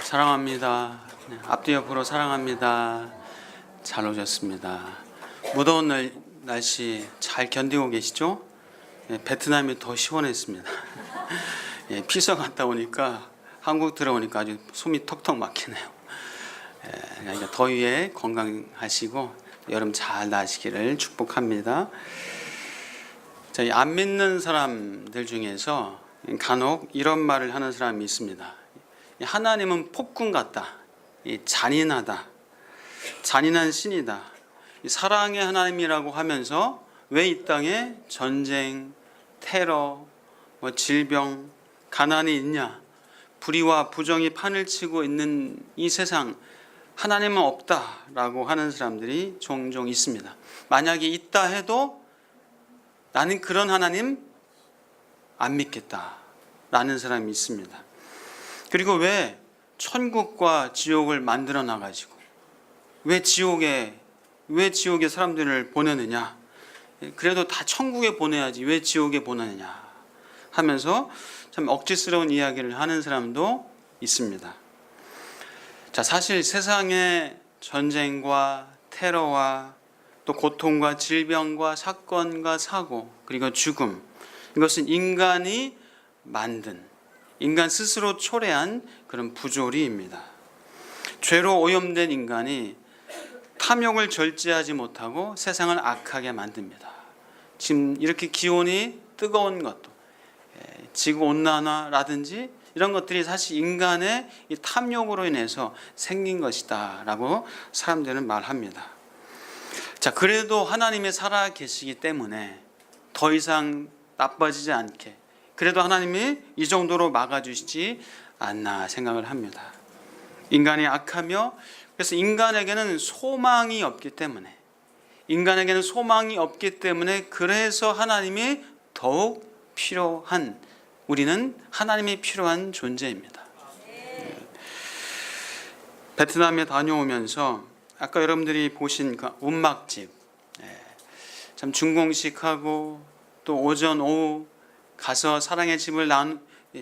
사랑합니다. 앞뒤 옆으로 사랑합니다. 잘 오셨습니다. 무더운 날씨 잘 견디고 계시죠? 베트남이 더 시원했습니다. 피서 갔다 오니까 한국 들어오니까 아주 숨이 턱턱 막히네요. 그러니까 더위에 건강하시고 여름 잘 나시기를 축복합니다. 안 믿는 사람들 중에서 간혹 이런 말을 하는 사람이 있습니다. 하나님은 폭군 같다. 잔인하다. 잔인한 신이다. 사랑의 하나님이라고 하면서 왜 이 땅에 전쟁, 테러, 질병, 가난이 있냐? 불의와 부정이 판을 치고 있는 이 세상 하나님은 없다라고 하는 사람들이 종종 있습니다. 만약에 있다 해도 나는 그런 하나님 안 믿겠다라는 사람이 있습니다. 그리고 왜 천국과 지옥을 만들어 놔가지고 왜 지옥에 사람들을 보내느냐? 그래도 다 천국에 보내야지 왜 지옥에 보내느냐 하면서 참 억지스러운 이야기를 하는 사람도 있습니다. 자, 사실 세상의 전쟁과 테러와 또 고통과 질병과 사건과 사고 그리고 죽음, 이것은 인간이 만든, 인간 스스로 초래한 그런 부조리입니다. 죄로 오염된 인간이 탐욕을 절제하지 못하고 세상을 악하게 만듭니다. 지금 이렇게 기온이 뜨거운 것도 지구온난화라든지 이런 것들이 사실 인간의 이 탐욕으로 인해서 생긴 것이다 라고 사람들은 말합니다. 자, 그래도 하나님이 살아 계시기 때문에 더 이상 나빠지지 않게 그래도 하나님이 이 정도로 막아주시지 않나 생각을 합니다. 인간이 악하며 그래서 인간에게는 소망이 없기 때문에 그래서 하나님이 더욱 필요한, 우리는 하나님이 필요한 존재입니다. 베트남에 다녀오면서 아까 여러분들이 보신 그 운막집, 참 준공식하고 또 오전 오후 가서 사랑의 집을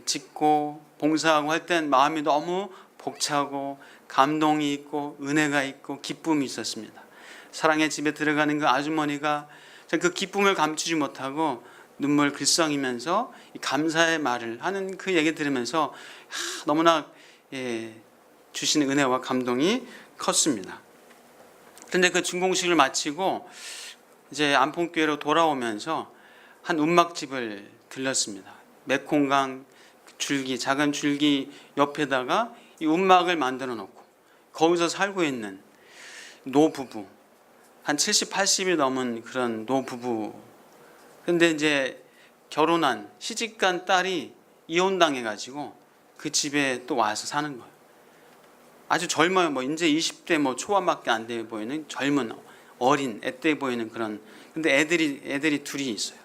짓고 봉사하고 할 땐 마음이 너무 벅차고 감동이 있고 은혜가 있고 기쁨이 있었습니다. 사랑의 집에 들어가는 그 아주머니가 그 기쁨을 감추지 못하고 눈물 글썽이면서 감사의 말을 하는 그 얘기 들으면서 너무나 주시는 은혜와 감동이 컸습니다. 그런데 그 준공식을 마치고 이제 안봉교회로 돌아오면서 한 운막집을 들렀습니다. 메콩강 줄기, 작은 줄기 옆에다가 이 운막을 만들어 놓고 거기서 살고 있는 노부부, 한 70, 80이 넘은 그런 노부부. 근데 이제 결혼한 시집간 딸이 이혼당해가지고 그 집에 또 와서 사는 거예요. 아주 젊어요. 이제 20대 초반밖에 안 돼 보이는 젊은 어린 애때 보이는 그런. 근데 애들이 둘이 있어요.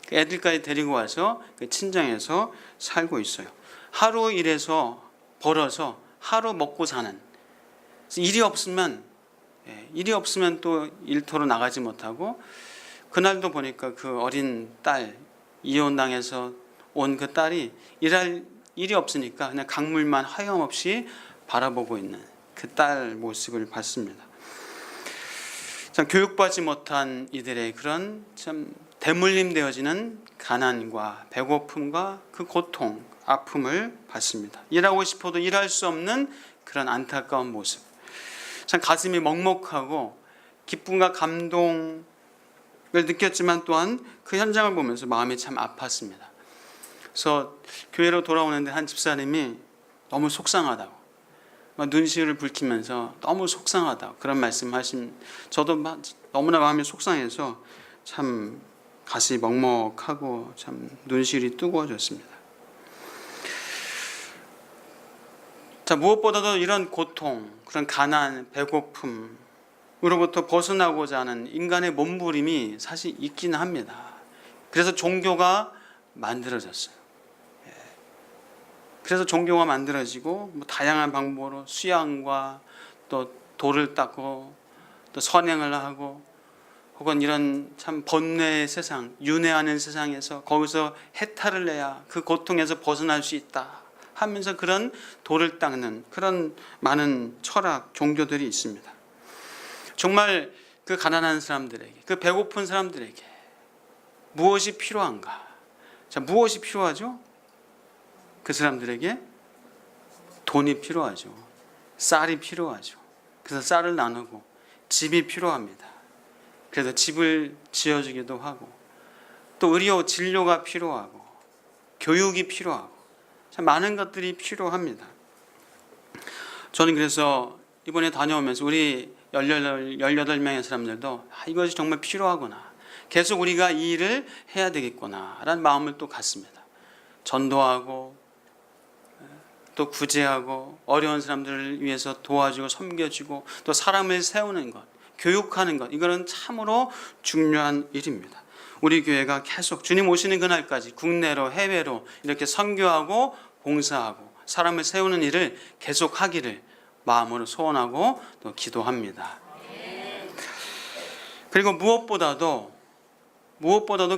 그 애들까지 데리고 와서 그 친정에서 살고 있어요. 하루 일해서 벌어서 하루 먹고 사는. 일이 없으면 또 일터로 나가지 못하고 그날도 보니까 그 어린 딸 이혼당해서 온 그 딸이 일할 일이 없으니까 그냥 강물만 하염없이 바라보고 있는 그 딸 모습을 봤습니다. 참 교육받지 못한 이들의 그런 참 대물림되어지는 가난과 배고픔과 그 고통, 아픔을 봤습니다. 일하고 싶어도 일할 수 없는 그런 안타까운 모습. 참 가슴이 먹먹하고 기쁨과 감동을 느꼈지만 또한 그 현장을 보면서 마음이 참 아팠습니다. 그래서 교회로 돌아오는데 한 집사님이 너무 속상하다고, 눈시울을 붉히면서 너무 속상하다고 그런 말씀하신, 저도 너무나 마음이 속상해서 참 가슴이 먹먹하고 참 눈시울이 뜨거워졌습니다. 자, 무엇보다도 이런 고통, 그런 가난, 배고픔으로부터 벗어나고자 하는 인간의 몸부림이 사실 있기는 합니다. 그래서 종교가 만들어졌어요. 그래서 종교가 만들어지고 다양한 방법으로 수양과 또 돌을 닦고 또 선행을 하고 혹은 이런 참 번뇌의 세상, 윤회하는 세상에서 거기서 해탈을 내야 그 고통에서 벗어날 수 있다 하면서 그런 돌을 닦는 그런 많은 철학 종교들이 있습니다. 정말 그 가난한 사람들에게, 그 배고픈 사람들에게 무엇이 필요한가? 자, 무엇이 필요하죠? 그 사람들에게 돈이 필요하죠. 쌀이 필요하죠. 그래서 쌀을 나누고, 집이 필요합니다. 그래서 집을 지어주기도 하고, 또 의료 진료가 필요하고, 교육이 필요하고, 참 많은 것들이 필요합니다. 저는 그래서 이번에 다녀오면서 우리 18명의 사람들도 이것이 정말 필요하구나, 계속 우리가 이 일을 해야 되겠구나 라는 마음을 또 갖습니다. 전도하고 또 구제하고 어려운 사람들을 위해서 도와주고 섬겨주고 또 사람을 세우는 것, 교육하는 것, 이거는 참으로 중요한 일입니다. 우리 교회가 계속 주님 오시는 그날까지 국내로 해외로 이렇게 선교하고 봉사하고 사람을 세우는 일을 계속하기를 마음으로 소원하고 또 기도합니다. 그리고 무엇보다도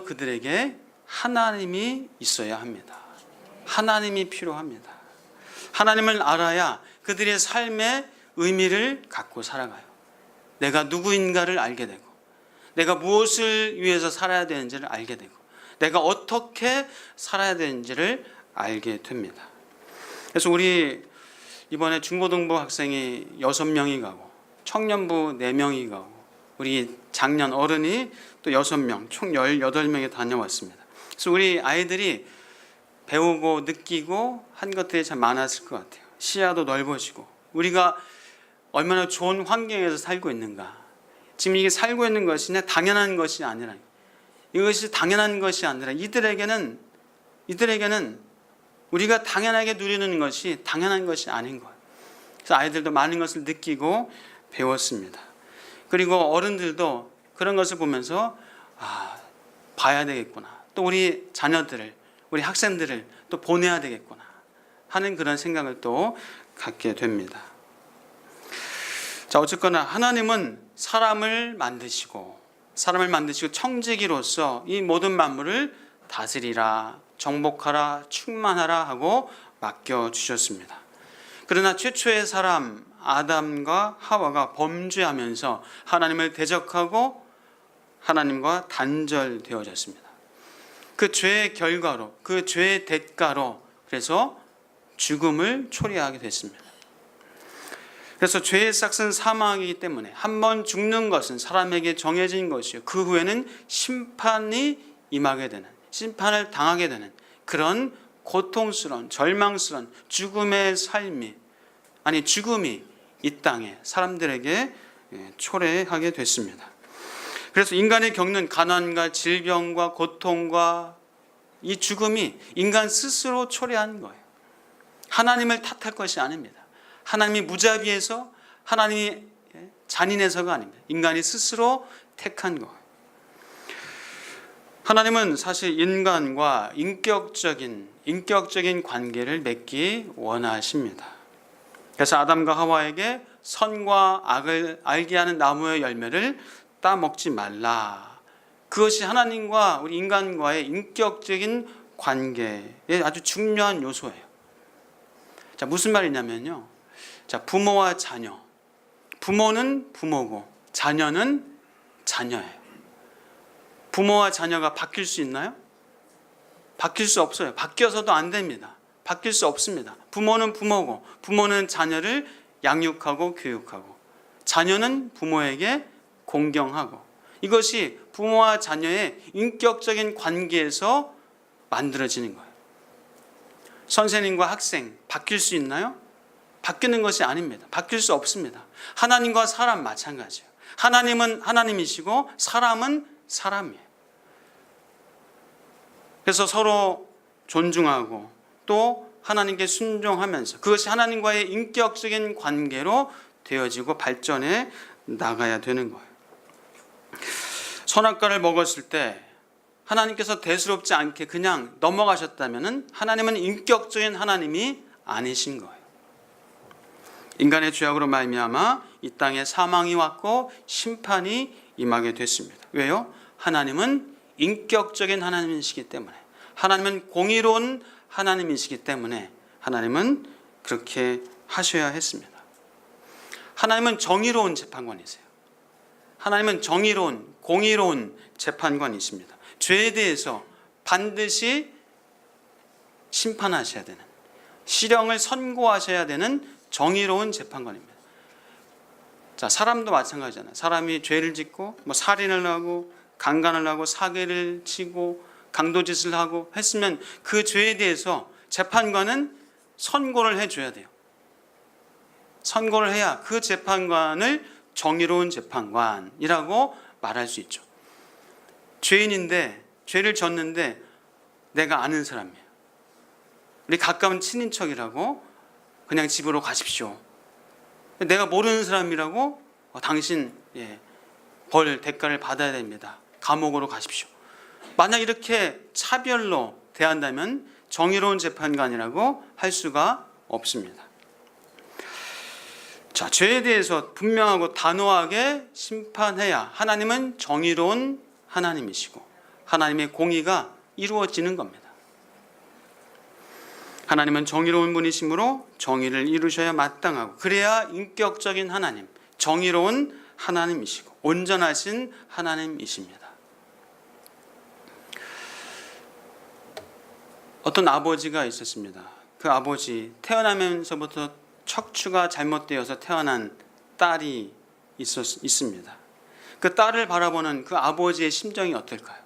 그들에게 하나님이 있어야 합니다. 하나님이 필요합니다. 하나님을 알아야 그들의 삶의 의미를 갖고 살아가요. 내가 누구인가를 알게 되고, 내가 무엇을 위해서 살아야 되는지를 알게 되고, 내가 어떻게 살아야 되는지를 알게 됩니다. 그래서 우리 이번에 중고등부 학생이 6명이 가고 청년부 4명이 가고 우리 작년 어른이 또 6명, 총 18명이 다녀왔습니다. 그래서 우리 아이들이 배우고 느끼고 한 것들이 참 많았을 것 같아요. 시야도 넓어지고, 우리가 얼마나 좋은 환경에서 살고 있는가, 지금 이게 살고 있는 것이 그냥 당연한 것이 아니라, 이것이 당연한 것이 아니라 이들에게는 우리가 당연하게 누리는 것이 당연한 것이 아닌 거예요. 그래서 아이들도 많은 것을 느끼고 배웠습니다. 그리고 어른들도 그런 것을 보면서 봐야 되겠구나, 또 우리 자녀들을, 우리 학생들을 또 보내야 되겠구나 하는 그런 생각을 또 갖게 됩니다. 자, 어쨌거나 하나님은 사람을 만드시고 청지기로서 이 모든 만물을 다스리라, 정복하라, 충만하라 하고 맡겨주셨습니다. 그러나 최초의 사람 아담과 하와가 범죄하면서 하나님을 대적하고 하나님과 단절되어졌습니다. 그 죄의 결과로, 그 죄의 대가로 그래서 죽음을 초래하게 됐습니다. 그래서 죄의 삭은 사망이기 때문에 한 번 죽는 것은 사람에게 정해진 것이요, 그 후에는 심판이 임하게 되는, 심판을 당하게 되는 그런 고통스러운, 절망스러운 죽음의 죽음이 이 땅에 사람들에게 초래하게 됐습니다. 그래서 인간이 겪는 가난과 질병과 고통과 이 죽음이 인간 스스로 초래한 거예요. 하나님을 탓할 것이 아닙니다. 하나님이 무자비해서, 하나님이 잔인해서가 아닙니다. 인간이 스스로 택한 거예요. 하나님은 사실 인간과 인격적인 관계를 맺기 원하십니다. 그래서 아담과 하와에게 선과 악을 알게 하는 나무의 열매를 따먹지 말라. 그것이 하나님과 우리 인간과의 인격적인 관계의 아주 중요한 요소예요. 자, 무슨 말이냐면요. 자, 부모와 자녀. 부모는 부모고 자녀는 자녀예요. 부모와 자녀가 바뀔 수 있나요? 바뀔 수 없어요. 바뀌어서도 안 됩니다. 바뀔 수 없습니다. 부모는 부모고, 부모는 자녀를 양육하고 교육하고, 자녀는 부모에게 공경하고, 이것이 부모와 자녀의 인격적인 관계에서 만들어지는 거예요. 선생님과 학생 바뀔 수 있나요? 바뀌는 것이 아닙니다. 바뀔 수 없습니다. 하나님과 사람 마찬가지예요. 하나님은 하나님이시고 사람은 사람이에요. 그래서 서로 존중하고 또 하나님께 순종하면서 그것이 하나님과의 인격적인 관계로 되어지고 발전해 나가야 되는 거예요. 선악과를 먹었을 때 하나님께서 대수롭지 않게 그냥 넘어가셨다면 하나님은 인격적인 하나님이 아니신 거예요. 인간의 죄악으로 말미암아 이 땅에 사망이 왔고 심판이 임하게 됐습니다. 왜요? 하나님은 인격적인 하나님이시기 때문에, 하나님은 공의로운 하나님이시기 때문에 하나님은 그렇게 하셔야 했습니다. 하나님은 정의로운 재판관이세요. 하나님은 정의로운, 공의로운 재판관이십니다. 죄에 대해서 반드시 심판하셔야 되는, 실형을 선고하셔야 되는 정의로운 재판관입니다. 자, 사람도 마찬가지잖아요. 사람이 죄를 짓고 살인을 하고 강간을 하고 사기를 치고 강도짓을 하고 했으면 그 죄에 대해서 재판관은 선고를 해줘야 돼요. 선고를 해야 그 재판관을 정의로운 재판관이라고 말할 수 있죠. 죄인인데, 죄를 졌는데 내가 아는 사람이에요. 우리 가까운 친인척이라고 그냥 집으로 가십시오. 내가 모르는 사람이라고 당신 벌 대가를 받아야 됩니다. 감옥으로 가십시오. 만약 이렇게 차별로 대한다면 정의로운 재판관이라고 할 수가 없습니다. 자, 죄에 대해서 분명하고 단호하게 심판해야 하나님은 정의로운 하나님이시고 하나님의 공의가 이루어지는 겁니다. 하나님은 정의로운 분이시므로 정의를 이루셔야 마땅하고 그래야 인격적인 하나님, 정의로운 하나님이시고 온전하신 하나님이십니다. 어떤 아버지가 있었습니다. 그 아버지 태어나면서부터 척추가 잘못되어서 태어난 딸이 있습니다. 그 딸을 바라보는 그 아버지의 심정이 어떨까요?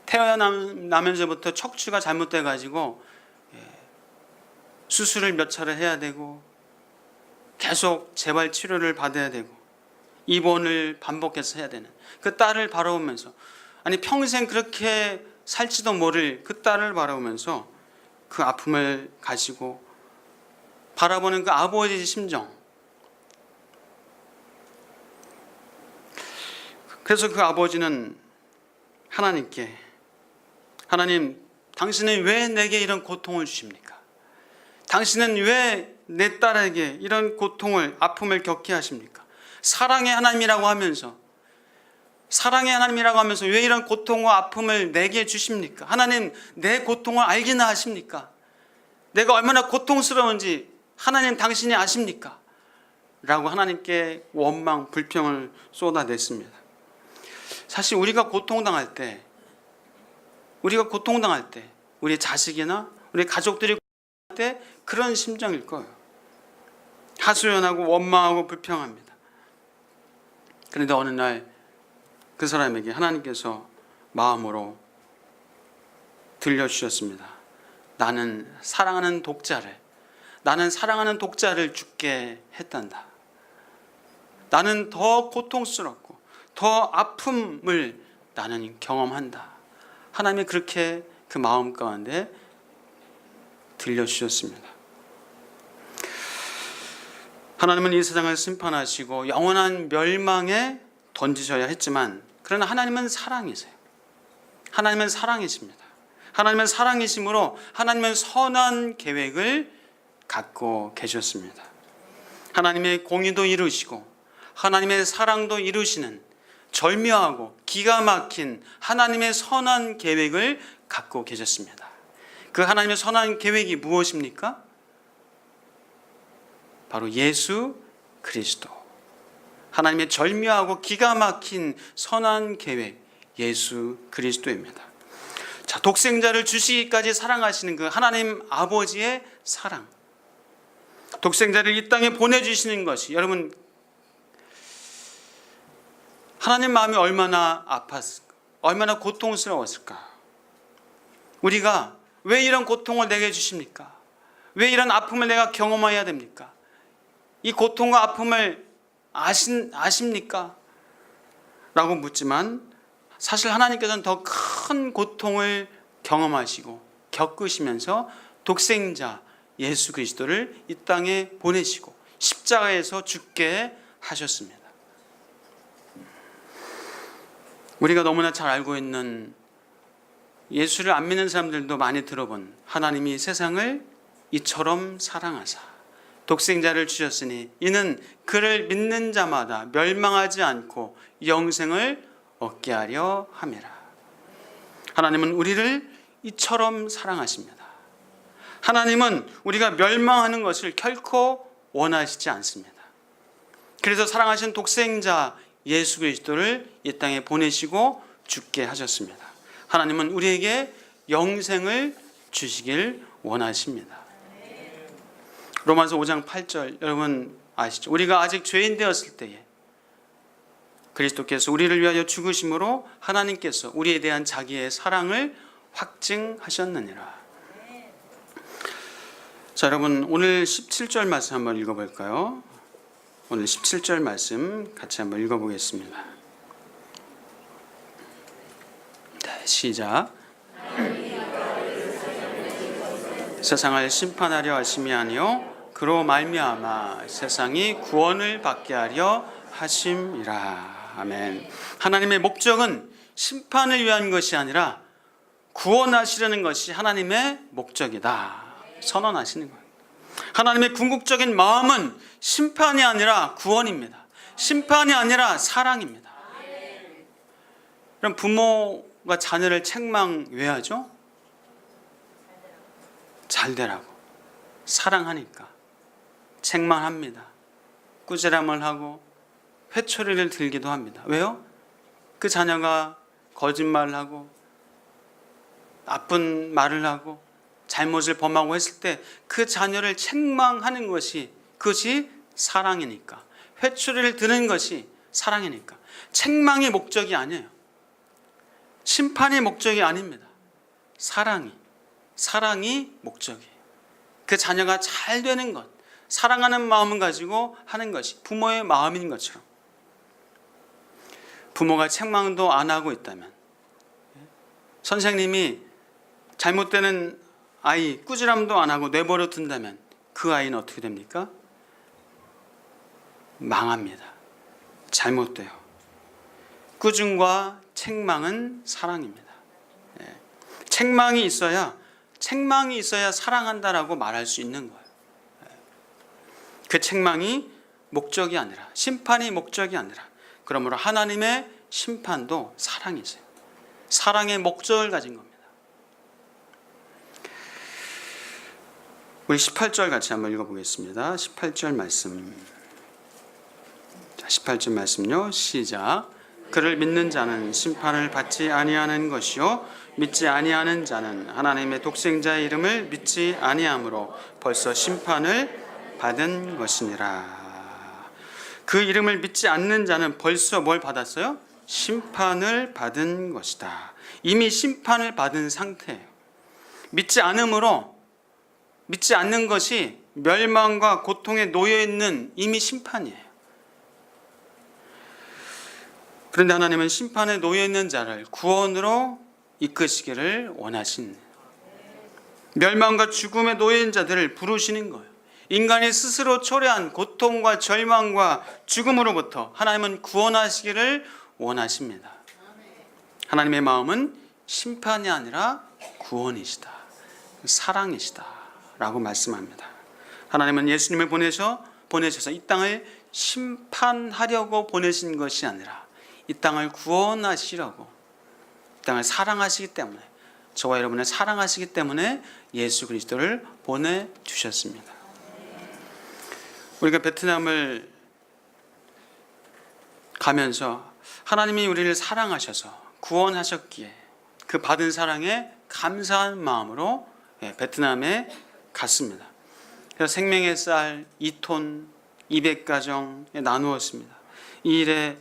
태어나면서부터 척추가 잘못돼 가지고 수술을 몇 차례 해야 되고 계속 재활 치료를 받아야 되고 입원을 반복해서 해야 되는 그 딸을 바라보면서, 아니 평생 그렇게 살지도 모를 그 딸을 바라보면서 그 아픔을 가지고 바라보는 그 아버지의 심정. 그래서 그 아버지는 하나님께, 하나님, 당신은 왜 내게 이런 고통을 주십니까? 당신은 왜 내 딸에게 이런 고통을, 아픔을 겪게 하십니까? 사랑의 하나님이라고 하면서 왜 이런 고통과 아픔을 내게 주십니까? 하나님, 내 고통을 알기나 하십니까? 내가 얼마나 고통스러운지 하나님 당신이 아십니까? 라고 하나님께 원망, 불평을 쏟아냈습니다. 사실 우리가 고통당할 때 우리 자식이나 우리 가족들이 고통당할 때 그런 심정일 거예요. 하소연하고 원망하고 불평합니다. 그런데 어느 날 그 사람에게 하나님께서 마음으로 들려주셨습니다. 나는 사랑하는 독자를 죽게 했단다. 나는 더 고통스럽고 더 아픔을 나는 경험한다. 하나님이 그렇게 그 마음 가운데 들려주셨습니다. 하나님은 이 세상을 심판하시고 영원한 멸망에 던지셔야 했지만, 그러나 하나님은 사랑이세요. 하나님은 사랑이십니다. 하나님은 사랑이심으로 하나님은 선한 계획을 갖고 계셨습니다. 하나님의 공의도 이루시고 하나님의 사랑도 이루시는 절묘하고 기가 막힌 하나님의 선한 계획을 갖고 계셨습니다. 그 하나님의 선한 계획이 무엇입니까? 바로 예수 그리스도. 하나님의 절묘하고 기가 막힌 선한 계획, 예수 그리스도입니다. 자, 독생자를 주시기까지 사랑하시는 그 하나님 아버지의 사랑, 독생자를 이 땅에 보내주시는 것이, 여러분, 하나님 마음이 얼마나 아팠을까, 얼마나 고통스러웠을까. 우리가 왜 이런 고통을 내게 주십니까? 왜 이런 아픔을 내가 경험해야 됩니까? 이 고통과 아픔을 아십니까? 라고 묻지만, 사실 하나님께서는 더 큰 고통을 경험하시고 겪으시면서 독생자 예수 그리스도를 이 땅에 보내시고 십자가에서 죽게 하셨습니다. 우리가 너무나 잘 알고 있는, 예수를 안 믿는 사람들도 많이 들어본, 하나님이 세상을 이처럼 사랑하사 독생자를 주셨으니 이는 그를 믿는 자마다 멸망하지 않고 영생을 얻게 하려 함이라. 하나님은 우리를 이처럼 사랑하십니다. 하나님은 우리가 멸망하는 것을 결코 원하시지 않습니다. 그래서 사랑하신 독생자 예수 그리스도를 이 땅에 보내시고 죽게 하셨습니다. 하나님은 우리에게 영생을 주시길 원하십니다. 로마서 5장 8절 여러분 아시죠? 우리가 아직 죄인 되었을 때에 그리스도께서 우리를 위하여 죽으심으로 하나님께서 우리에 대한 자기의 사랑을 확증하셨느니라. 자, 여러분 오늘 17절 말씀 한번 읽어볼까요? 오늘 17절 말씀 같이 한번 읽어보겠습니다. 네, 시작. 세상을 심판하려 하심이 아니요 그로 말미암아 세상이 구원을 받게 하려 하심이라. 아멘. 하나님의 목적은 심판을 위한 것이 아니라 구원하시려는 것이 하나님의 목적이다 선언하시는 거예요. 하나님의 궁극적인 마음은 심판이 아니라 구원입니다. 심판이 아니라 사랑입니다. 그럼 부모가 자녀를 책망 왜 하죠? 잘 되라고. 사랑하니까. 책망합니다. 꾸지람을 하고 회초리를 들기도 합니다. 왜요? 그 자녀가 거짓말을 하고 나쁜 말을 하고 잘못을 범하고 했을 때 그 자녀를 책망하는 것이 그것이 사랑이니까. 회초리를 드는 것이 사랑이니까. 책망이 목적이 아니에요. 심판이 목적이 아닙니다. 사랑이 목적이에요. 그 자녀가 잘 되는 것, 사랑하는 마음을 가지고 하는 것이 부모의 마음인 것처럼 부모가 책망도 안 하고 있다면 선생님이 잘못되는 아이 꾸지람도 안 하고 내버려 둔다면 그 아이는 어떻게 됩니까? 망합니다. 잘못돼요. 꾸중과 책망은 사랑입니다. 책망이 있어야 사랑한다라고 말할 수 있는 거예요. 그 책망이 목적이 아니라 심판이 목적이 아니라 그러므로 하나님의 심판도 사랑이세요. 사랑의 목적을 가진 겁니다. 우리 18절 같이 한번 읽어보겠습니다. 18절 말씀. 자, 18절 말씀요. 시작. 그를 믿는 자는 심판을 받지 아니하는 것이요 믿지 아니하는 자는 하나님의 독생자의 이름을 믿지 아니하므로 벌써 심판을 받은 것이니라. 그 이름을 믿지 않는 자는 벌써 뭘 받았어요? 심판을 받은 것이다. 이미 심판을 받은 상태예요. 믿지 않는 것이 멸망과 고통에 놓여 있는 이미 심판이에요. 그런데 하나님은 심판에 놓여 있는 자를 구원으로 이끄시기를 원하신, 멸망과 죽음에 놓여 있는 자들을 부르시는 거예요. 인간이 스스로 초래한 고통과 절망과 죽음으로부터 하나님은 구원하시기를 원하십니다. 하나님의 마음은 심판이 아니라 구원이시다, 사랑이시다 라고 말씀합니다. 하나님은 예수님을 보내셔서 이 땅을 심판하려고 보내신 것이 아니라 이 땅을 구원하시려고, 이 땅을 사랑하시기 때문에, 저와 여러분을 사랑하시기 때문에 예수 그리스도를 보내주셨습니다. 우리가 베트남을 가면서 하나님이 우리를 사랑하셔서 구원하셨기에 그 받은 사랑에 감사한 마음으로 베트남에 갔습니다. 그래서 생명의 쌀 2톤 200가정에 나누었습니다. 이 일에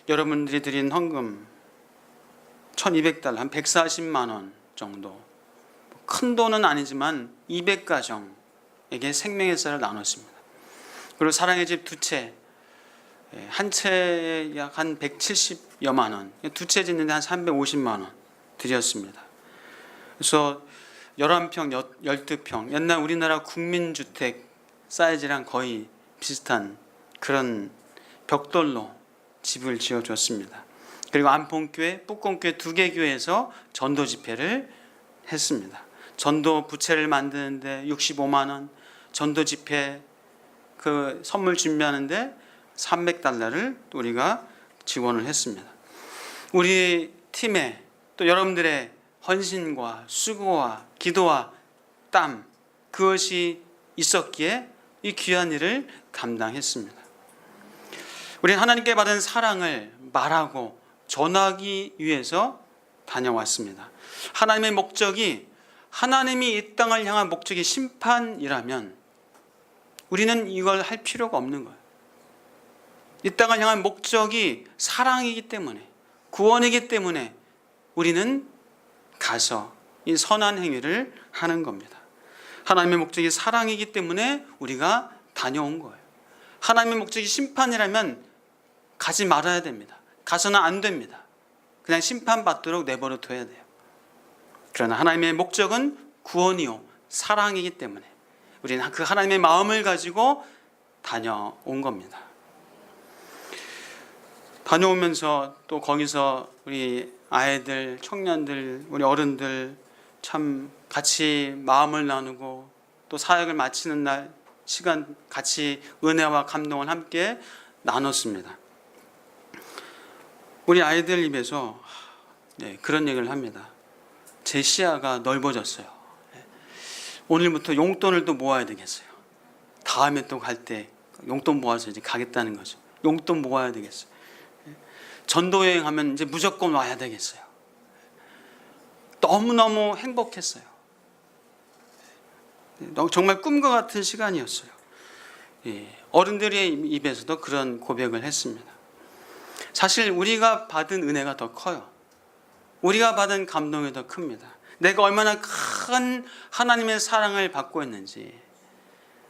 여러분들이 드린 헌금 1200달러, 한 140만 원 정도, 큰 돈은 아니지만 200가정에게 생명의 쌀을 나눴습니다. 그리고 사랑의 집 2채, 한 채에 약 한 170여만 원, 2채 짓는데 한 350만 원 드렸습니다. 그래서 11평, 12평, 옛날 우리나라 국민주택 사이즈랑 거의 비슷한 그런 벽돌로 집을 지어줬습니다. 그리고 안봉교회, 뿌공교회 2개 교회에서 전도 집회를 했습니다. 전도 부채를 만드는데 65만 원, 전도 집회 그 선물 준비하는데 300달러를 우리가 지원을 했습니다. 우리 팀에 또 여러분들의 헌신과 수고와 기도와 땀 그것이 있었기에 이 귀한 일을 감당했습니다. 우리는 하나님께 받은 사랑을 말하고 전하기 위해서 다녀왔습니다. 하나님의 목적이, 하나님이 이 땅을 향한 목적이 심판이라면 우리는 이걸 할 필요가 없는 거예요. 이 땅을 향한 목적이 사랑이기 때문에, 구원이기 때문에 우리는 가서 이 선한 행위를 하는 겁니다. 하나님의 목적이 사랑이기 때문에 우리가 다녀온 거예요. 하나님의 목적이 심판이라면 가지 말아야 됩니다. 가서는 안 됩니다. 그냥 심판받도록 내버려 둬야 돼요. 그러나 하나님의 목적은 구원이요 사랑이기 때문에 우리는 그 하나님의 마음을 가지고 다녀온 겁니다. 다녀오면서 또 거기서 우리 아이들, 청년들, 우리 어른들 참 같이 마음을 나누고 또 사역을 마치는 날 시간 같이 은혜와 감동을 함께 나눴습니다. 우리 아이들 입에서 그런 얘기를 합니다. 제 시야가 넓어졌어요. 오늘부터 용돈을 또 모아야 되겠어요. 다음에 또 갈 때 용돈 모아서 이제 가겠다는 거죠. 용돈 모아야 되겠어요. 전도여행 하면 이제 무조건 와야 되겠어요. 너무너무 행복했어요. 정말 꿈과 같은 시간이었어요. 어른들의 입에서도 그런 고백을 했습니다. 사실 우리가 받은 은혜가 더 커요. 우리가 받은 감동이 더 큽니다. 내가 얼마나 큰 하나님의 사랑을 받고 있는지,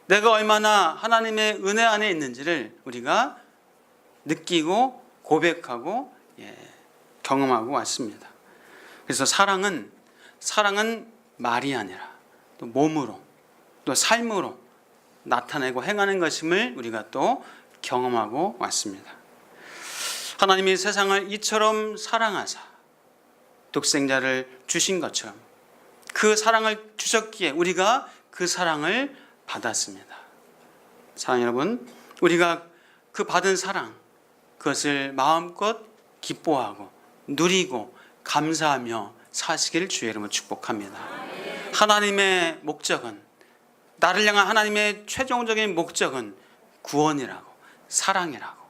내가 얼마나 하나님의 은혜 안에 있는지를 우리가 느끼고 고백하고 경험하고 왔습니다. 그래서 사랑은 말이 아니라 또 몸으로 또 삶으로 나타내고 행하는 것임을 우리가 또 경험하고 왔습니다. 하나님이 세상을 이처럼 사랑하사 독생자를 주신 것처럼 그 사랑을 주셨기에 우리가 그 사랑을 받았습니다. 사랑 여러분, 우리가 그 받은 사랑, 그것을 마음껏 기뻐하고 누리고 감사하며 사시기를 주의 이름으로 축복합니다. 하나님의 목적은, 나를 향한 하나님의 최종적인 목적은 구원이라고, 사랑이라고,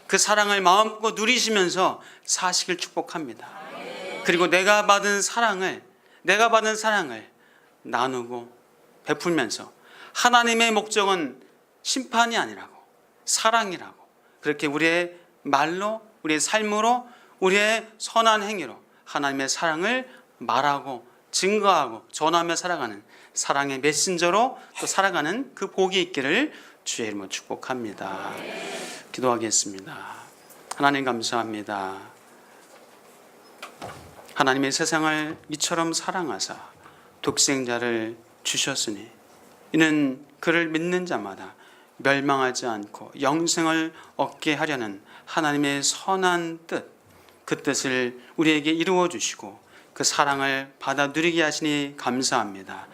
그 사랑을 마음껏 누리시면서 사시길 축복합니다. 그리고 내가 받은 사랑을 나누고 베풀면서 하나님의 목적은 심판이 아니라고, 사랑이라고, 그렇게 우리의 말로, 우리의 삶으로, 우리의 선한 행위로 하나님의 사랑을 말하고 증거하고 전하며 살아가는 사랑의 메신저로 또 살아가는 그 복이 있기를 주의 이름으로 축복합니다. 기도하겠습니다. 하나님 감사합니다. 하나님의 세상을 이처럼 사랑하사 독생자를 주셨으니 이는 그를 믿는 자마다 멸망하지 않고 영생을 얻게 하려는 하나님의 선한 뜻, 그 뜻을 우리에게 이루어 주시고 그 사랑을 받아 누리게 하시니 감사합니다.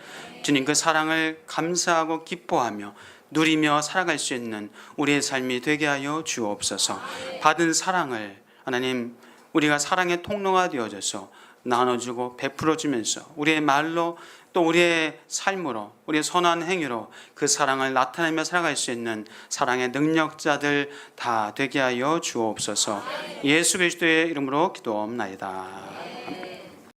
주님, 그 사랑을 감사하고 기뻐하며 누리며 살아갈 수 있는 우리의 삶이 되게 하여 주옵소서. 받은 사랑을 하나님, 우리가 사랑의 통로가 되어져서 나눠주고 베풀어주면서 우리의 말로 또 우리의 삶으로, 우리의 선한 행위로 그 사랑을 나타내며 살아갈 수 있는 사랑의 능력자들 다 되게 하여 주옵소서. 예수 그리스도의 이름으로 기도옵나이다.